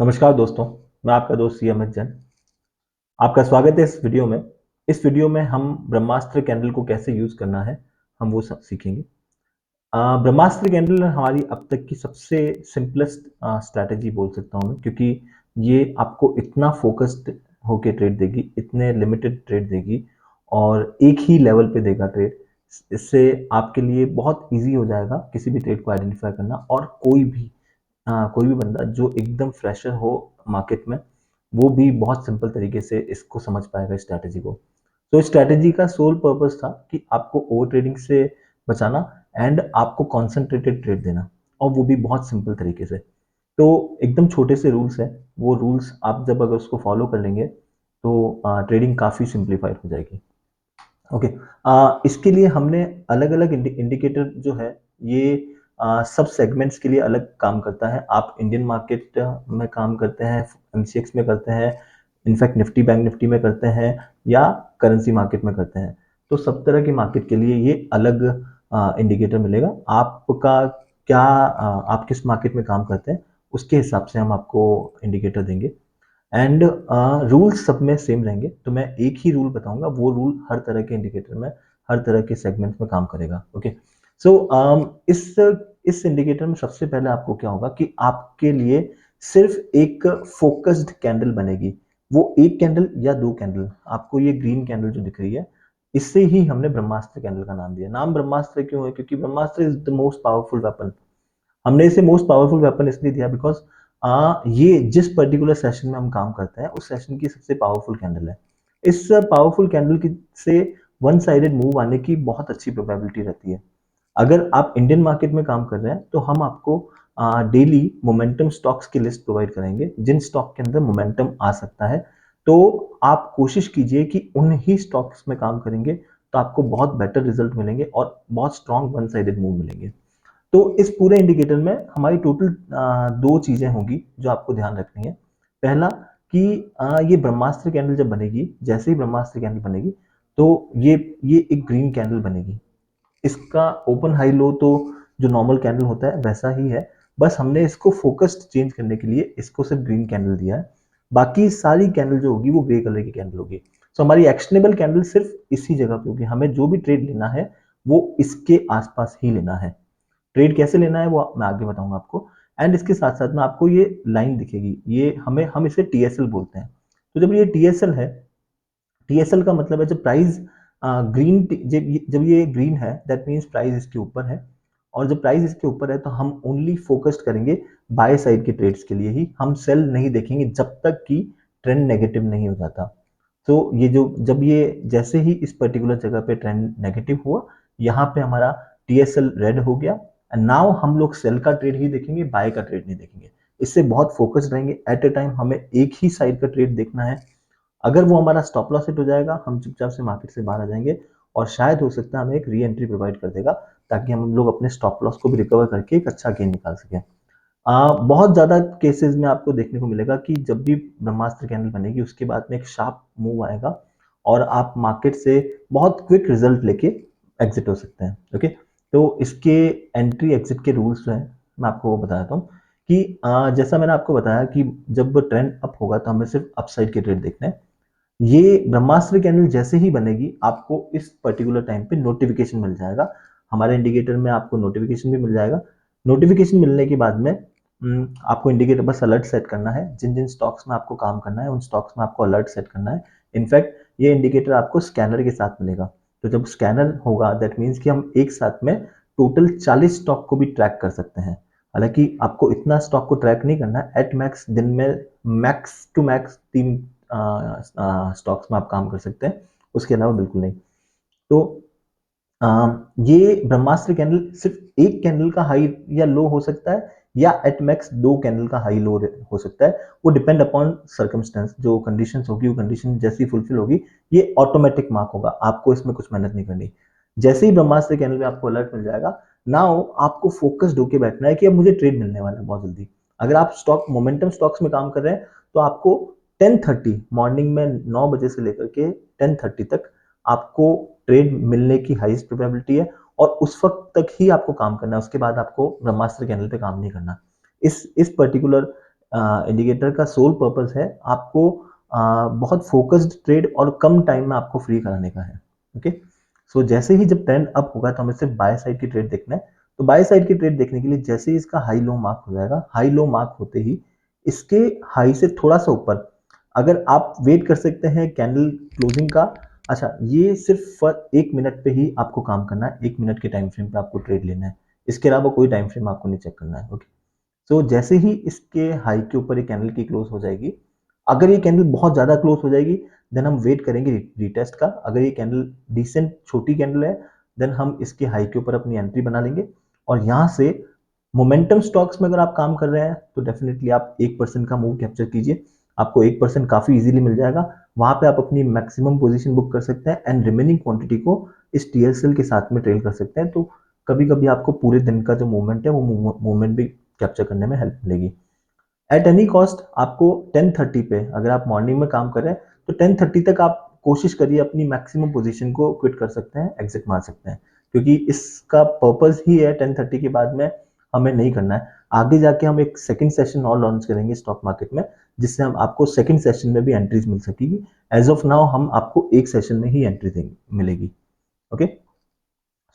नमस्कार दोस्तों, मैं आपका दोस्त सी अमित जैन। आपका स्वागत है इस वीडियो में। इस वीडियो में हम ब्रह्मास्त्र कैंडल को कैसे यूज़ करना है, हम वो सब सीखेंगे। ब्रह्मास्त्र कैंडल हमारी अब तक की सबसे सिंपलेस्ट स्ट्रैटेजी बोल सकता हूँ मैं, क्योंकि ये आपको इतना फोकस्ड होके ट्रेड देगी, इतने लिमिटेड ट्रेड देगी और एक ही लेवल पे देगा ट्रेड। इससे आपके लिए बहुत ईज़ी हो जाएगा किसी भी ट्रेड को आइडेंटिफ़ाई करना और कोई भी बंदा जो एकदम फ्रेशर हो मार्केट में, वो भी बहुत सिंपल तरीके से इसको समझ पाएगा इस स्ट्रैटेजी को। तो इस स्ट्रैटेजी का सोल पर्पस था कि आपको ओवर ट्रेडिंग से बचाना एंड आपको कॉन्सेंट्रेटेड ट्रेड देना, और वो भी बहुत सिंपल तरीके से। तो एकदम छोटे से रूल्स हैं, वो रूल्स आप जब अगर उसको फॉलो कर लेंगे तो ट्रेडिंग काफ़ी सिंप्लीफाइड हो जाएगी। ओके। इसके लिए हमने अलग-अलग इंडिकेटर जो है ये सब सेगमेंट्स के लिए अलग काम करता है। आप इंडियन मार्केट में काम करते हैं, एमसीएक्स में करते हैं, इनफैक्ट निफ्टी बैंक निफ्टी में करते हैं या करेंसी मार्केट में करते हैं। तो सब तरह की मार्केट के लिए ये अलग इंडिकेटर मिलेगा। आपका आप किस मार्केट में काम करते हैं, उसके हिसाब से हम आपको इंडिकेटर देंगे। एंड रूल्स सब में सेम रहेंगे। तो मैं एक ही रूल बताऊंगा, वो रूल हर तरह के इंडिकेटर में, हर तरह के सेगमेंट में काम करेगा। ओके। सो इस इंडिकेटर में सबसे पहले आपको क्या होगा कि आपके लिए सिर्फ एक फोकस्ड कैंडल बनेगी। वो एक कैंडल या दो कैंडल, आपको ये ग्रीन कैंडल जो दिख रही है, इससे ही हमने ब्रह्मास्त्र कैंडल का नाम दिया। नाम ब्रह्मास्त्र क्यों है? क्योंकि Brahmastra is the most powerful weapon. हमने इसे मोस्ट पावरफुल वेपन इसलिए दिया बिकॉज ये जिस पर्टिकुलर सेशन में हम काम करते हैं उस सेशन की सबसे पावरफुल कैंडल है। इस पावरफुल कैंडल की से वन साइडेड मूव आने की बहुत अच्छी प्रोबेबिलिटी रहती है। अगर आप इंडियन मार्केट में काम कर रहे हैं तो हम आपको डेली मोमेंटम स्टॉक्स की लिस्ट प्रोवाइड करेंगे जिन स्टॉक के अंदर मोमेंटम आ सकता है। तो आप कोशिश कीजिए कि उन ही स्टॉक्स में काम करेंगे तो आपको बहुत बेटर रिजल्ट मिलेंगे और बहुत स्ट्रॉन्ग वन साइडेड मूव मिलेंगे। तो इस पूरे इंडिकेटर में हमारी टोटल दो चीजें होंगी जो आपको ध्यान रखनी है। पहला कि ये ब्रह्मास्त्र कैंडल जब बनेगी, जैसे ही ब्रह्मास्त्र कैंडल बनेगी तो ये एक ग्रीन कैंडल बनेगी। इसका ओपन हाई लो तो जो नॉर्मल कैंडल होता है वैसा ही है, बस हमने इसको फोकस्ड चेंज करने के लिए इसको सिर्फ ग्रीन कैंडल दिया है। बाकी सारी कैंडल जो होगी वो ग्रे कलर की कैंडल होगी। सो हमारी एक्शनेबल कैंडल सिर्फ इसी जगह पे होगी। हमें जो भी ट्रेड लेना है वो इसके आसपास ही लेना है। ट्रेड कैसे लेना है वो मैं आगे बताऊंगा आपको। एंड इसके साथ साथ में आपको ये लाइन दिखेगी, ये हम इसे टीएसएल बोलते हैं। तो जब ये टीएसएल है, टीएसएल का मतलब है जब प्राइस ग्रीन, जब ये ग्रीन है दैट मीन्स प्राइस इसके ऊपर है। और जब प्राइस इसके ऊपर है तो हम ओनली फोकस्ड करेंगे बाय साइड के ट्रेड्स के लिए ही, हम सेल नहीं देखेंगे जब तक कि ट्रेंड नेगेटिव नहीं हो जाता। तो ये जो जब ये जैसे ही इस पर्टिकुलर जगह पे ट्रेंड नेगेटिव हुआ, यहाँ पे हमारा टीएसएल रेड हो गया एंड नाउ हम लोग सेल का ट्रेड ही देखेंगे, बाय का ट्रेड नहीं देखेंगे। इससे बहुत फोकस्ड रहेंगे। एट ए टाइम हमें एक ही साइड का ट्रेड देखना है। अगर वो हमारा स्टॉप लॉस हिट हो जाएगा, हम चुपचाप से मार्केट से बाहर आ जाएंगे और शायद हो सकता है हमें एक री एंट्री प्रोवाइड कर देगा ताकि हम लोग अपने स्टॉप लॉस को भी रिकवर करके एक अच्छा गेन निकाल सकें। बहुत ज़्यादा केसेस में आपको देखने को मिलेगा कि जब भी ब्रह्मास्त्र कैंडल बनेगी उसके बाद में एक शार्प मूव आएगा और आप मार्केट से बहुत क्विक रिजल्ट लेके एग्जिट हो सकते हैं। ओके। तो इसके एंट्री एग्जिट के रूल्स जो हैं मैं आपको वो बताता हूँ कि जैसा मैंने आपको बताया कि जब ट्रेंड अप होगा तो हमें सिर्फ अपसाइड के ट्रेड देखने हैं। ये ब्रह्मास्त्र कैंडल जैसे ही बनेगी आपको इस पर्टिकुलर टाइम पे नोटिफिकेशन मिल जाएगा। हमारे इंडिकेटर में आपको नोटिफिकेशन भी मिल जाएगा। नोटिफिकेशन मिलने के बाद में आपको इंडिकेटर बस अलर्ट सेट करना है। जिन जिन स्टॉक्स में आपको काम करना है उन स्टॉक्स में आपको अलर्ट सेट करना है। इनफैक्ट ये इंडिकेटर आपको स्कैनर के साथ मिलेगा। तो जब स्कैनर होगा दैट मीन्स कि हम एक साथ में टोटल 40 स्टॉक को भी ट्रैक कर सकते हैं। हालांकि आपको इतना स्टॉक को ट्रैक नहीं करना है। एट मैक्स दिन में मैक्स टू मैक्स 3 स्टॉक्स में आप काम कर सकते हैं, उसके अलावा बिल्कुल नहीं। तो ये ब्रह्मास्त्र कैंडल सिर्फ एक कैंडल का हाई या लो हो सकता है या एट मैक्स दो कैंडल का हाई लो हो सकता है। वो डिपेंड अपॉन सर्कमस्टेंस, जो कंडीशंस होगी वो कंडीशन जैसी फुलफिल होगी ये ऑटोमेटिक मार्क होगा, आपको इसमें कुछ मेहनत नहीं करनी। जैसे ही ब्रह्मास्त्र कैंडल में आपको अलर्ट मिल जाएगा, नाउ आपको फोकस्ड होकर बैठना है कि अब मुझे ट्रेड मिलने वाला है बहुत जल्दी। अगर आप स्टॉक मोमेंटम स्टॉक्स में काम कर रहे हैं तो आपको 10:30 मॉर्निंग में 9 बजे से लेकर के 10:30 तक आपको ट्रेड मिलने की हाईएस्ट प्रोबेबिलिटी है और उस वक्त तक ही आपको काम करना है। उसके बाद आपको ब्रह्मास्त्र कैंडल पे काम नहीं करना। इस पर्टिकुलर इंडिकेटर का सोल पर्पस है आपको बहुत फोकस्ड ट्रेड और कम टाइम में आपको फ्री कराने का है। ओके, सो जैसे ही जब ट्रेंड अप होगा तो हमें सिर्फ बाय साइड की ट्रेड देखना है। तो बाय साइड की ट्रेड देखने के लिए जैसे ही इसका हाई लो मार्क हो जाएगा, हाई लो मार्क होते ही इसके हाई से थोड़ा सा ऊपर अगर आप वेट कर सकते हैं कैंडल क्लोजिंग का। अच्छा, ये सिर्फ 1 मिनट पे ही आपको काम करना है, 1 मिनट के टाइम फ्रेम पे आपको ट्रेड लेना है, इसके अलावा कोई टाइम फ्रेम आपको नहीं चेक करना है। ओके, तो जैसे ही इसके हाई के ऊपर ये कैंडल की क्लोज हो जाएगी, अगर ये कैंडल बहुत ज्यादा क्लोज हो जाएगी देन हम वेट करेंगे रिटेस्ट का। अगर ये कैंडल डिसेंट छोटी कैंडल है देन हम इसके हाई के ऊपर अपनी एंट्री बना लेंगे। और यहां से मोमेंटम स्टॉक्स में अगर आप काम कर रहे हैं तो डेफिनेटली आप 1% का मूव कैप्चर कीजिए, आपको 1% काफी इजीली मिल जाएगा। वहां पे आप अपनी मैक्सिमम पोजीशन बुक कर सकते हैं एंड रिमेनिंग क्वांटिटी को इस टीएसएल के साथ में ट्रेल कर सकते हैं। तो कभी कभी आपको पूरे दिन का जो मूवमेंट है वो मूवमेंट भी कैप्चर करने में हेल्प मिलेगी। एट एनी कॉस्ट आपको 10:30 पे, अगर आप मॉर्निंग में काम कर रहे हैं तो 10:30 तक आप कोशिश करिए अपनी मैक्सिमम पोजीशन को क्विट कर सकते हैं, एग्जिट मार सकते हैं, क्योंकि इसका पर्पस ही है 10:30 के बाद में हमें नहीं करना है। आगे जाके हम एक सेकंड सेशन और लॉन्च करेंगे स्टॉक मार्केट में, जिससे हम आपको सेकंड सेशन में भी एंट्रीज मिल सकेगी। एज ऑफ नाउ हम आपको एक सेशन में ही एंट्री देंगे मिलेगी। ओके,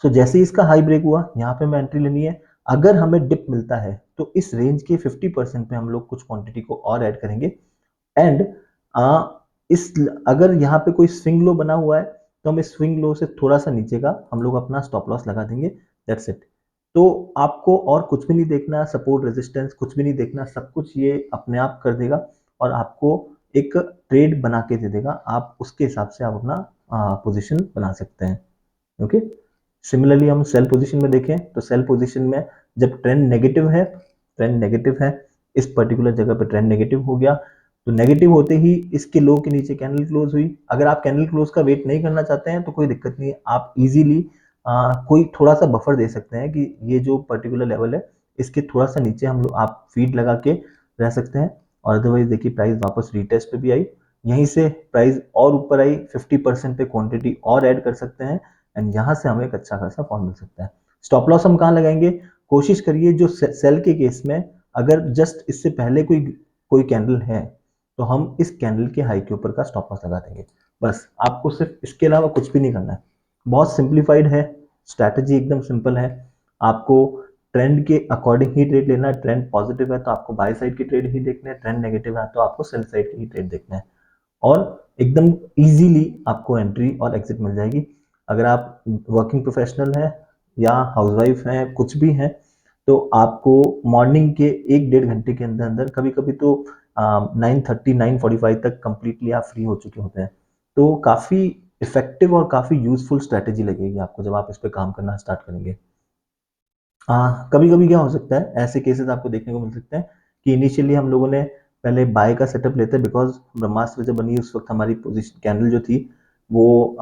सो जैसे ही इसका हाई ब्रेक हुआ यहाँ पे हमें एंट्री लेनी है। अगर हमें डिप मिलता है तो इस रेंज के 50% पे हम लोग कुछ क्वांटिटी को और ऐड करेंगे। एंड इस अगर यहाँ पे कोई स्विंग लो बना हुआ है तो हम इस स्विंग लो से थोड़ा सा नीचे का हम लोग अपना स्टॉप लॉस लगा देंगे। That's it. तो आपको और कुछ भी नहीं देखना, सपोर्ट रेजिस्टेंस कुछ भी नहीं देखना, सब कुछ ये अपने आप कर देगा और आपको एक ट्रेड बना के दे देगा। आप उसके हिसाब से आप अपना पोजीशन बना सकते हैं। ओके, सिमिलरली हम सेल पोजीशन में देखें तो सेल पोजीशन में जब ट्रेंड नेगेटिव है, ट्रेंड नेगेटिव है, इस पर्टिकुलर जगह पे ट्रेंड नेगेटिव हो गया तो नेगेटिव होते ही इसके लो के नीचे कैंडल क्लोज हुई। अगर आप कैंडल क्लोज का वेट नहीं करना चाहते हैं तो कोई दिक्कत नहीं है, आप इजीली कोई थोड़ा सा बफर दे सकते हैं कि ये जो पर्टिकुलर लेवल है इसके थोड़ा सा नीचे हम लोग आप फीड लगा के रह सकते हैं। और अदरवाइज देखिए प्राइस वापस रीटेस्ट पे भी आई, यहीं से प्राइस और ऊपर आई, 50% पे क्वांटिटी और ऐड कर सकते हैं एंड यहाँ से हमें एक अच्छा खासा फॉर्म मिल सकता है। स्टॉप लॉस हम कहाँ लगाएंगे, कोशिश करिए जो सेल के केस में अगर जस्ट इससे पहले कोई कोई कैंडल है तो हम इस कैंडल के हाई के ऊपर का स्टॉप लॉस लगा देंगे। बस आपको सिर्फ इसके अलावा कुछ भी नहीं करना है, बहुत सिंप्लीफाइड है, स्ट्रैटेजी एकदम सिंपल है। आपको ट्रेंड के अकॉर्डिंग ही ट्रेड लेना है, ट्रेंड पॉजिटिव है तो आपको बाय साइड की ट्रेड ही देखना है, ट्रेंड नेगेटिव है तो आपको सेल साइड की ही ट्रेड देखना है और एकदम इजीली आपको एंट्री और एग्जिट मिल जाएगी। अगर आप वर्किंग प्रोफेशनल हैं या हाउसवाइफ हैं, कुछ भी हैं, तो आपको मॉर्निंग के 1-1.5 घंटे के अंदर अंदर, कभी कभी तो 9:30 9:45 तक कंप्लीटली आप फ्री हो चुके होते हैं। तो काफ़ी इफेक्टिव और काफ़ी यूजफुल स्ट्रैटेजी लगेगी आपको जब आप इस पर काम करना स्टार्ट करेंगे। कभी कभी क्या हो सकता है, ऐसे केसेस आपको देखने को मिल सकते हैं कि इनिशियली हम लोगों ने पहले बाय का सेटअप लेते हैं, बिकॉज ब्रह्मास्त्र जब बनी उस वक्त हमारी पोजीशन कैंडल जो थी वो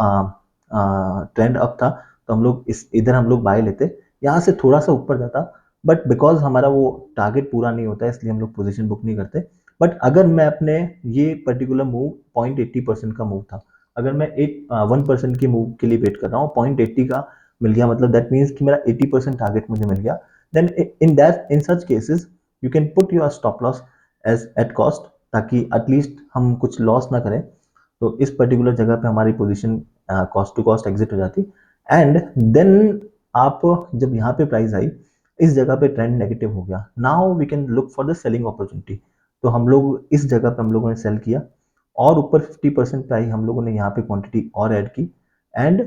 ट्रेंड अप था, तो हम लोग इस इधर हम लोग बाय लेते, यहाँ से थोड़ा सा ऊपर जाता, बट बिकॉज हमारा वो टारगेट पूरा नहीं होता है इसलिए हम लोग पोजीशन बुक नहीं करते। बट अगर मैं अपने ये पर्टिकुलर मूव 0.80% का मूव था, अगर मैं 1% के मूव के लिए वेट कर रहा हूँ, 0.80 का मिल गया, मतलब दैट मीन्स कि मेरा 80% टारगेट मुझे मिल गया, then in such cases you can put your stop loss as at cost, ताकि एटलीस्ट हम कुछ लॉस ना करें। तो इस पर्टिकुलर जगह पे हमारी position cost to cost exit हो जाती एंड देन आप जब यहाँ पे प्राइस आई, इस जगह पे ट्रेंड नेगेटिव हो गया, now we can look for the selling opportunity. तो हम लोग इस जगह पे हम लोगों ने सेल किया और ऊपर 50% पे आई, हम लोगों ने यहाँ पे क्वांटिटी और ऐड की एंड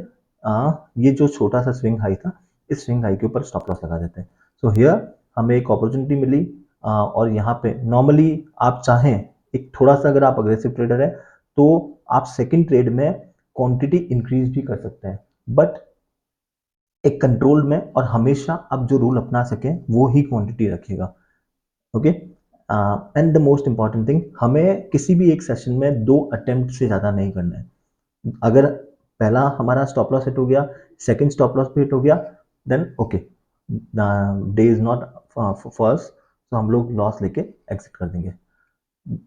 ये जो छोटा सा स्विंग हाई था, इस स्विंग हाई के ऊपर स्टॉप लॉस लगा देते हैं। सो हियर हमें एक अपॉर्चुनिटी मिली और यहाँ पे नॉर्मली आप चाहें एक थोड़ा सा, अगर आप अग्रेसिव ट्रेडर है तो आप सेकंड ट्रेड में क्वांटिटी इंक्रीज भी कर सकते हैं, बट एक कंट्रोल में, और हमेशा आप जो रूल अपना सकें वो ही क्वांटिटी रखिएगा। Okay, and the most important thing, हमें किसी भी एक सेशन में 2 अटेम्प्ट से ज़्यादा नहीं करना है। अगर पहला हमारा स्टॉप लॉस हिट हो गया, सेकंड स्टॉप लॉस भी हिट हो गया, then okay, day is not first, तो हम लोग लॉस लेके एग्जिट कर देंगे।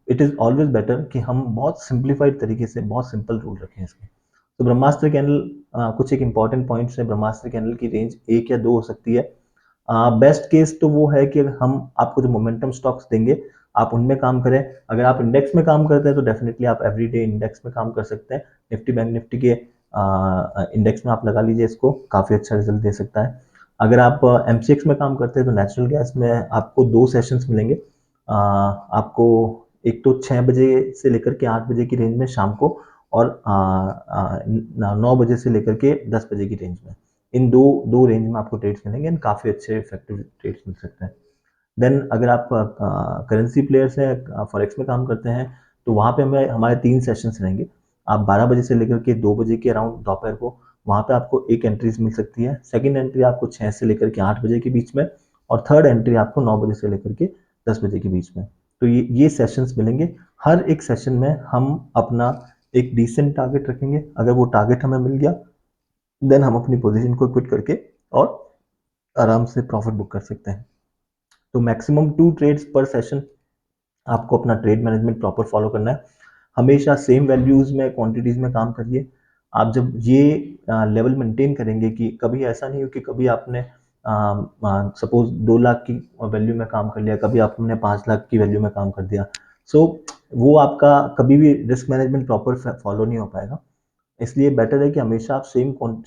इट इज ऑलवेज बेटर कि हम बहुत सिंप्लीफाइड तरीके से बहुत सिंपल रूल रखें इसके। तो ब्रह्मास्त्र कैंडल, कुछ एक इंपॉर्टेंट पॉइंट्स है, ब्रह्मास्त्र कैंडल की रेंज 1 या 2 हो सकती है। बेस्ट केस तो वो है कि हम आपको जो मोमेंटम स्टॉक्स देंगे आप उनमें काम करें। अगर आप इंडेक्स में काम करते हैं तो डेफिनेटली आप एवरीडे इंडेक्स में काम कर सकते हैं। निफ्टी बैंक निफ्टी के इंडेक्स में आप लगा लीजिए, इसको काफ़ी अच्छा रिजल्ट दे सकता है। अगर आप एमसीएक्स में काम करते हैं तो नेचुरल गैस में आपको 2 सेशंस मिलेंगे। आपको एक तो 6 बजे से लेकर के 8 बजे की रेंज में शाम को, और 9 बजे से लेकर के 10 बजे की रेंज में। इन दो रेंज में आपको ट्रेड्स मिलेंगे एंड काफ़ी अच्छे इफेक्टिव ट्रेड्स मिल सकते हैं। देन अगर आप करेंसी प्लेयर्स हैं, फॉरेक्स में काम करते हैं, तो वहाँ पे हमें हमारे 3 सेशंस रहेंगे। आप 12 बजे से लेकर के 2 बजे के अराउंड दोपहर को वहाँ पे आपको एक एंट्रीज मिल सकती है। सेकंड एंट्री आपको 6 से लेकर के 8 बजे के बीच में, और थर्ड एंट्री आपको 9 बजे से लेकर के 10 बजे के बीच में। तो ये सेशंस मिलेंगे। हर एक सेशन में हम अपना एक डिसेंट टारगेट रखेंगे। अगर वो टारगेट हमें मिल गया, देन हम अपनी पोजीशन को क्विट करके और आराम से प्रॉफिट बुक कर सकते हैं। तो मैक्सिमम 2 ट्रेड्स पर सेशन आपको अपना ट्रेड मैनेजमेंट प्रॉपर फॉलो करना है। हमेशा सेम वैल्यूज में, क्वांटिटीज में काम करिए। आप जब ये लेवल मेंटेन करेंगे कि कभी ऐसा नहीं हो कि कभी आपने सपोज 2 लाख की वैल्यू में काम कर लिया, कभी आपने 5 लाख की वैल्यू में काम कर दिया। सो वो आपका कभी भी रिस्क मैनेजमेंट प्रॉपर फॉलो नहीं हो पाएगा। इसलिए बेटर है कि हमेशा आप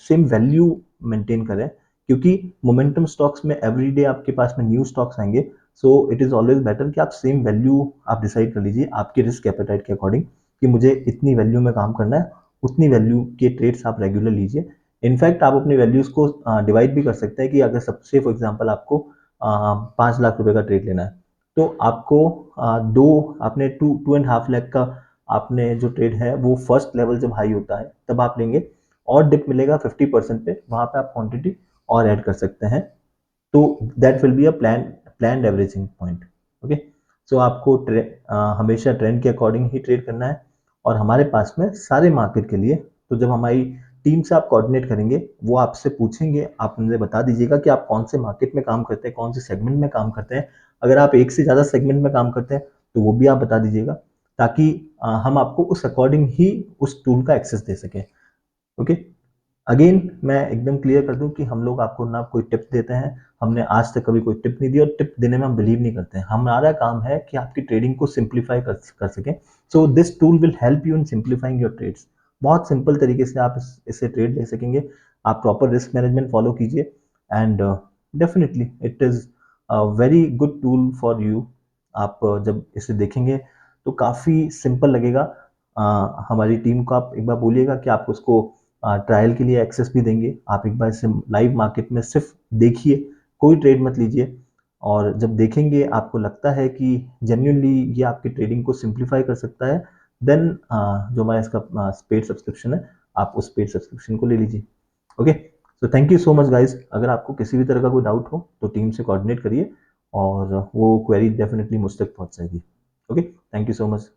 सेम वैल्यू मेंटेन करें, क्योंकि मोमेंटम स्टॉक्स में एवरीडे आपके पास में न्यू स्टॉक्स आएंगे। So it is always better कि आप सेम वैल्यू आप डिसाइड कर लीजिए आपके रिस्क एपेटाइट के अकॉर्डिंग, कि मुझे इतनी वैल्यू में काम करना है, उतनी वैल्यू के ट्रेड्स आप रेगुलर लीजिए। इनफैक्ट आप अपनी वैल्यूज को डिवाइड भी कर सकते हैं कि अगर सबसे फॉर एग्जाम्पल आपको 5 लाख रुपए का ट्रेड लेना है, तो आपको दो आपने 2.5 लाख का आपने जो ट्रेड है वो फर्स्ट लेवल जब हाई होता है तब आप लेंगे, और डिप मिलेगा 50% पे, वहां पे आप क्वांटिटी और ऐड कर सकते हैं। तो that will be a plan averaging point. Okay, so आपको हमेशा ट्रेंड के अकॉर्डिंग ही ट्रेड करना है, और हमारे पास में सारे मार्केट के लिए, तो जब हमारी टीम से आप कोऑर्डिनेट करेंगे, वो आपसे पूछेंगे, आप उन्हें बता दीजिएगा कि आप कौन से मार्केट में काम करते हैं, कौन से सेगमेंट में काम करते हैं। अगर आप एक से ज़्यादा सेगमेंट में काम करते हैं तो वो भी आप बता दीजिएगा, ताकि हम आपको उस अकॉर्डिंग ही उस टूल का एक्सेस दे सकें। ओके, अगेन मैं एकदम क्लियर कर दूं कि हम लोग आपको ना कोई टिप देते हैं, हमने आज तक कभी कोई टिप नहीं दी, और टिप देने में हम बिलीव नहीं करते हैं। हमारा काम है कि आपकी ट्रेडिंग को सिंप्लीफाई कर सकें। So this tool will help you in simplifying your trades. बहुत सिंपल तरीके से आप इससे ट्रेड ले सकेंगे। आप प्रॉपर रिस्क मैनेजमेंट फॉलो कीजिए, and definitely it is a very good tool for you. आप जब इसे देखेंगे तो काफ़ी सिंपल लगेगा। हमारी टीम को आप एक बार बोलिएगा कि आप उसको ट्रायल के लिए एक्सेस भी देंगे। आप एक बार इसे लाइव मार्केट में सिर्फ देखिए, कोई ट्रेड मत लीजिए, और जब देखेंगे आपको लगता है कि जेन्युइनली ये आपकी ट्रेडिंग को सिंप्लीफाई कर सकता है, देन जो हमारा इसका पेड सब्सक्रिप्शन है, आप उस पेड सब्सक्रिप्शन को ले लीजिए। Okay, so thank you so much guys. अगर आपको किसी भी तरह का कोई डाउट हो तो टीम से कोऑर्डिनेट करिए, और वो क्वेरी डेफिनेटली मुझ तक पहुंच जाएगी। Okay, thank you so much.